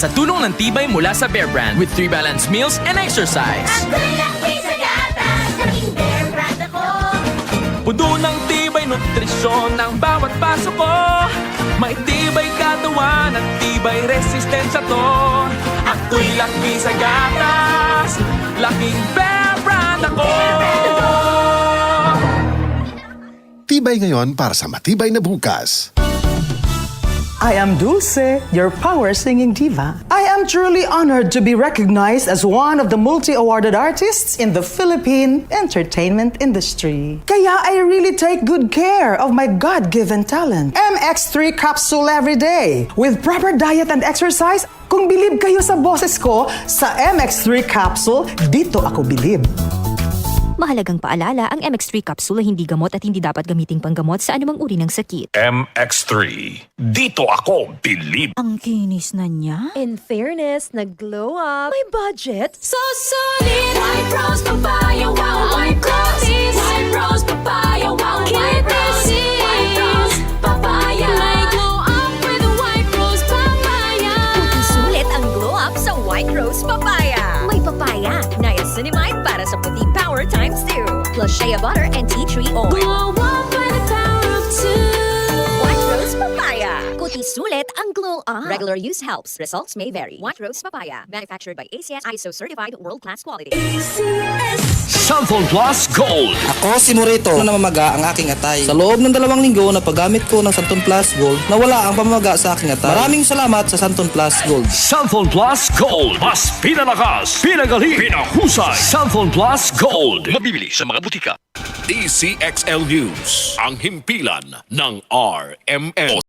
Sa tulong ng tibay mula sa Bear Brand with 3 balanced meals and exercise. Ako'y laki sa gatas, naging Bear Brand ako. Puno ng tibay nutrisyon ng bawat paso ko. May tibay katawan at tibay resistensya to. Ako'y laki sa gatas, laking Bear Brand ako. Tibay ngayon para sa matibay na bukas. I am Dulce, your power singing diva. I am truly honored to be recognized as one of the multi-awarded artists in the Philippine entertainment industry. Kaya I really take good care of my God-given talent. MX3 capsule every day. With proper diet and exercise, kung bilib kayo sa boses ko, sa MX3 capsule, dito ako bilib. Mahalagang paalala, ang MX3 capsule ay hindi gamot at hindi dapat gamiting panggamot sa anumang uri ng sakit. MX3. Dito ako bilib. Ang kinis na niya. In fairness, nag-glow up. May budget. So solid, White Rose Papaya, wow, White Rose. White Rose Papaya, wow, White Rose. White Rose Papaya. May glow up with White Rose Papaya. Puting sulit ang glow up sa White Rose Papaya. May papaya, niacinamide para sa puting power times 2. Plus shea butter and tea tree oil. Glow up by the power of 2. White Rose Papaya. Puting sulit ang glow up. Regular use helps. Results may vary. White Rose Papaya. Manufactured by ACS ISO certified world-class quality. Santon Plus Gold. Ako si Morito na namamaga ang aking atay. Sa loob ng 2 linggo na paggamit ko ng Santon Plus Gold, nawala ang pamamaga sa aking atay. Maraming salamat sa Santon Plus Gold. Santon Plus Gold. Mas pinalakas, pinagaling, pinahusay. Santon Plus Gold. Mabibili sa mga butika. DCXL News. Ang himpilan ng RMN.